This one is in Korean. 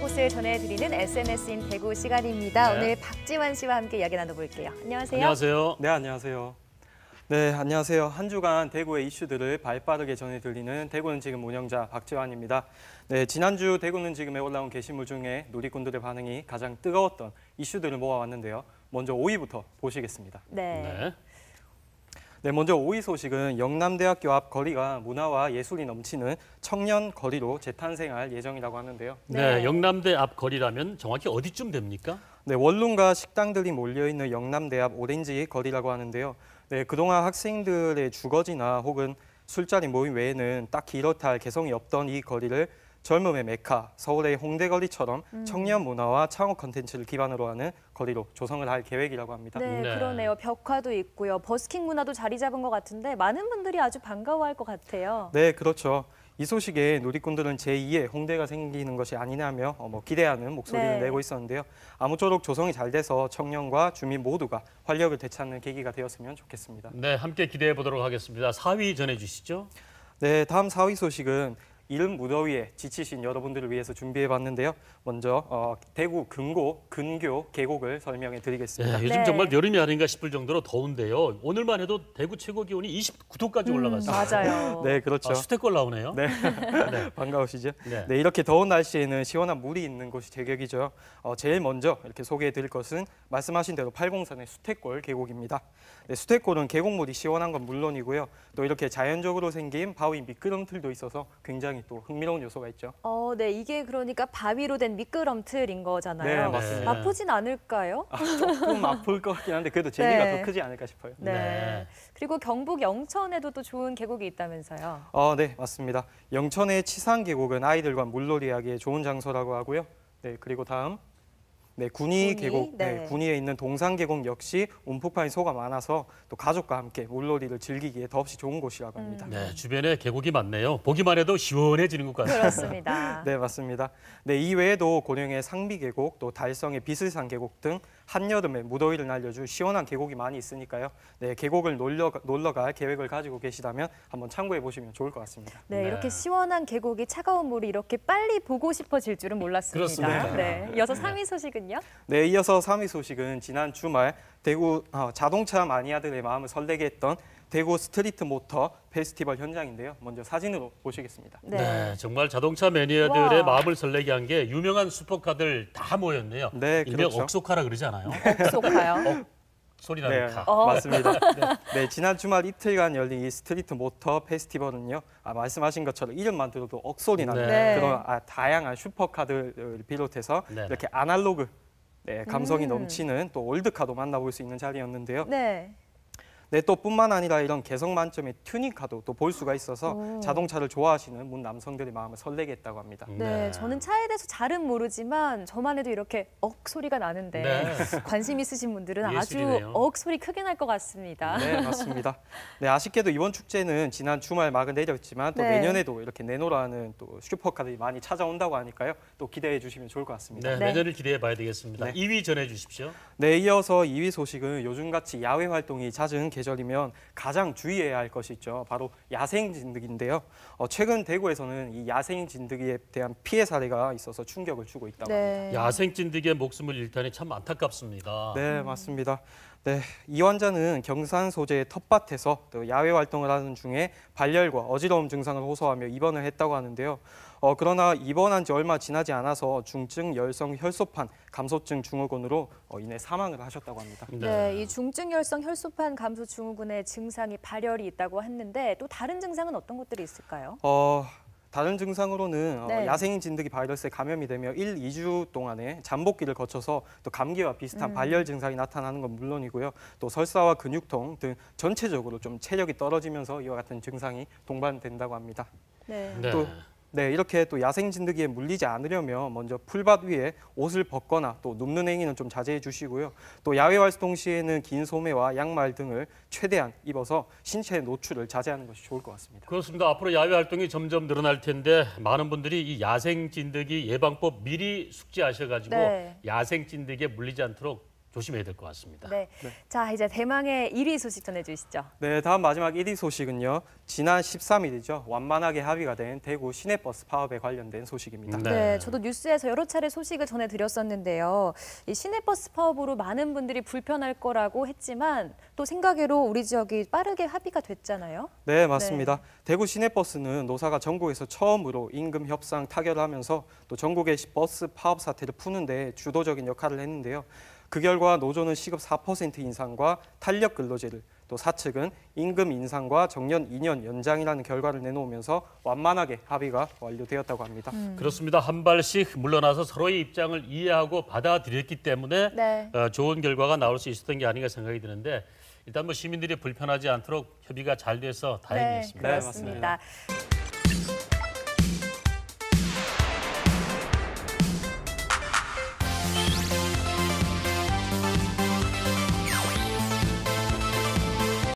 곳을 전해드리는 SNS인 대구 시간입니다. 네. 오늘 박지환 씨와 함께 이야기 나눠볼게요. 안녕하세요. 안녕하세요. 네, 안녕하세요. 네, 안녕하세요. 한 주간 대구의 이슈들을 발빠르게 전해드리는 대구는 지금 운영자 박지환입니다. 네, 지난주 대구는 지금에 올라온 게시물 중에 누리꾼들의 반응이 가장 뜨거웠던 이슈들을 모아왔는데요. 먼저 5위부터 보시겠습니다. 네. 네, 먼저 5위 소식은 영남대학교 앞 거리가 문화와 예술이 넘치는 청년 거리로 재탄생할 예정이라고 하는데요. 네, 영남대 앞 거리라면 정확히 어디쯤 됩니까? 네, 원룸과 식당들이 몰려있는 영남대 앞 오렌지 거리라고 하는데요. 네, 그동안 학생들의 주거지나 혹은 술자리 모임 외에는 딱히 이렇다 할 개성이 없던 이 거리를 젊음의 메카, 서울의 홍대거리처럼 청년 문화와 창업 콘텐츠를 기반으로 하는 거리로 조성을 할 계획이라고 합니다. 네, 네. 그러네요. 벽화도 있고요. 버스킹 문화도 자리 잡은 것 같은데 많은 분들이 아주 반가워할 것 같아요. 네, 그렇죠. 이 소식에 누리꾼들은 제2의 홍대가 생기는 것이 아니냐며 기대하는 목소리를 네. 내고 있었는데요. 아무쪼록 조성이 잘 돼서 청년과 주민 모두가 활력을 되찾는 계기가 되었으면 좋겠습니다. 네, 함께 기대해 보도록 하겠습니다. 4위 전해주시죠. 네, 다음 4위 소식은 이른 무더위에 지치신 여러분들을 위해서 준비해봤는데요. 먼저 대구 근교 계곡을 설명해 드리겠습니다. 네, 요즘 네. 정말 여름이 아닌가 싶을 정도로 더운데요. 오늘만 해도 대구 최고 기온이 29도까지 올라갔어요. 맞아요. 네, 그렇죠. 수태골 나오네요. 네, 네. 반가우시죠? 네. 네, 이렇게 더운 날씨에는 시원한 물이 있는 곳이 제격이죠. 제일 먼저 이렇게 소개해 드릴 것은 말씀하신 대로 팔공산의 수태골 계곡입니다. 네, 수태골은 계곡물이 시원한 건 물론이고요. 또 이렇게 자연적으로 생긴 바위 미끄럼틀도 있어서 굉장히 또 흥미로운 요소가 있죠. 네, 이게 그러니까 바위로 된 미끄럼틀인 거잖아요. 네, 맞습니다. 아프진 않을까요? 조금 아플 것 같긴 한데 그래도 재미가 네. 더 크지 않을까 싶어요. 네. 네. 그리고 경북 영천에도 또 좋은 계곡이 있다면서요. 네, 맞습니다. 영천의 치산 계곡은 아이들과 물놀이하기에 좋은 장소라고 하고요. 네, 그리고 다음 군위 계곡, 네. 군위에 있는 동산 계곡 역시 움푹 파인 소가 많아서 또 가족과 함께 물놀이를 즐기기에 더없이 좋은 곳이라고 합니다. 네, 주변에 계곡이 많네요. 보기만 해도 시원해지는 것 같아요. 그렇습니다. 네, 맞습니다. 네, 이외에도 고령의 상비 계곡, 또 달성의 비슬산 계곡 등 한여름에 무더위를 날려줄 시원한 계곡이 많이 있으니까요. 네, 계곡을 놀러 갈 계획을 가지고 계시다면 한번 참고해 보시면 좋을 것 같습니다. 네, 네. 이렇게 시원한 계곡이 차가운 물이 이렇게 빨리 보고 싶어질 줄은 몰랐습니다. 그렇습니다. 네, 이어서 3위 소식은요? 네, 이어서 3위 소식은 지난 주말 대구 자동차 마니아들의 마음을 설레게 했던 대구 스트리트 모터 페스티벌 현장인데요. 먼저 사진으로 보시겠습니다. 네, 정말 자동차 매니아들의 와. 마음을 설레게 한 게 유명한 슈퍼카들 다 모였네요. 네, 일명 그렇죠. 억소카라 그러지 않아요? 속하요. 소리 나는 네, 카. 맞습니다. 네, 지난 주말 이틀간 열린 이 스트리트 모터 페스티벌은요. 말씀하신 것처럼 이름만 들어도 억소리 나는 네. 그런 다양한 슈퍼카들을 비롯해서 네. 이렇게 아날로그 감성이 넘치는 또 올드카도 만나볼 수 있는 자리였는데요. 네. 네, 또 뿐만 아니라 이런 개성 만점의 튜닝카도 또 볼 수가 있어서 자동차를 좋아하시는 문 남성들의 마음을 설레게 했다고 합니다. 네, 저는 차에 대해서 잘은 모르지만 저만 해도 이렇게 억 소리가 나는데 네. 관심 있으신 분들은 예술이네요. 아주 억 소리 크게 날 것 같습니다. 네, 맞습니다. 네, 아쉽게도 이번 축제는 지난 주말 막을 내렸지만 또 네. 내년에도 이렇게 내노라는 또 슈퍼카들이 많이 찾아온다고 하니까요. 또 기대해 주시면 좋을 것 같습니다. 네, 네. 내년을 기대해 봐야 되겠습니다. 네. 2위 전해 주십시오. 네, 이어서 2위 소식은 요즘같이 야외 활동이 잦은 계절이면 가장 주의해야 할 것이 있죠. 바로 야생 진드기인데요. 최근 대구에서는 이 야생 진드기에 대한 피해 사례가 있어서 충격을 주고 있다고 합니다. 네. 야생 찐득이의 목숨을 잃다니 참 안타깝습니다. 네, 맞습니다. 네, 이 환자는 경산 소재의 텃밭에서 또 야외 활동을 하는 중에 발열과 어지러움 증상을 호소하며 입원을 했다고 하는데요. 그러나 입원한 지 얼마 지나지 않아서 중증 열성 혈소판 감소증 증후군으로 인해 사망을 하셨다고 합니다. 네, 이 중증 열성 혈소판 감소 증후군의 증상이 발열이 있다고 했는데 또 다른 증상은 어떤 것들이 있을까요? 다른 증상으로는 네. 야생 진드기 바이러스에 감염이 되며 1, 2주 동안의 잠복기를 거쳐서 또 감기와 비슷한 발열 증상이 나타나는 건 물론이고요. 또 설사와 근육통 등 전체적으로 좀 체력이 떨어지면서 이와 같은 증상이 동반된다고 합니다. 네. 네. 또 이렇게 또 야생 진드기에 물리지 않으려면 먼저 풀밭 위에 옷을 벗거나 또 눕는 행위는 좀 자제해 주시고요. 또 야외 활동 시에는 긴 소매와 양말 등을 최대한 입어서 신체 노출을 자제하는 것이 좋을 것 같습니다. 그렇습니다. 앞으로 야외 활동이 점점 늘어날 텐데 많은 분들이 이 야생 찐득이 예방법 미리 숙지하셔가지고 네. 야생 찐득이에 물리지 않도록 조심해야 될 것 같습니다. 네. 자, 이제 대망의 1위 소식 전해주시죠. 네, 다음 마지막 1위 소식은요. 지난 13일이죠. 완만하게 합의가 된 대구 시내버스 파업에 관련된 소식입니다. 네, 저도 뉴스에서 여러 차례 소식을 전해드렸었는데요. 이 시내버스 파업으로 많은 분들이 불편할 거라고 했지만 또 생각외로 우리 지역이 빠르게 합의가 됐잖아요. 네, 맞습니다. 대구 시내버스는 노사가 전국에서 처음으로 임금 협상 타결하면서 또 전국의 버스 파업 사태를 푸는 데 주도적인 역할을 했는데요. 그 결과 노조는 시급 4% 인상과 탄력 근로제를, 또 사측은 임금 인상과 정년 2년 연장이라는 결과를 내놓으면서 완만하게 합의가 완료되었다고 합니다. 그렇습니다. 한 발씩 물러나서 서로의 입장을 이해하고 받아들였기 때문에 네. 좋은 결과가 나올 수 있었던 게 아닌가 생각이 드는데 일단 뭐 시민들이 불편하지 않도록 협의가 잘 돼서 다행이었습니다. 네, 그렇습니다.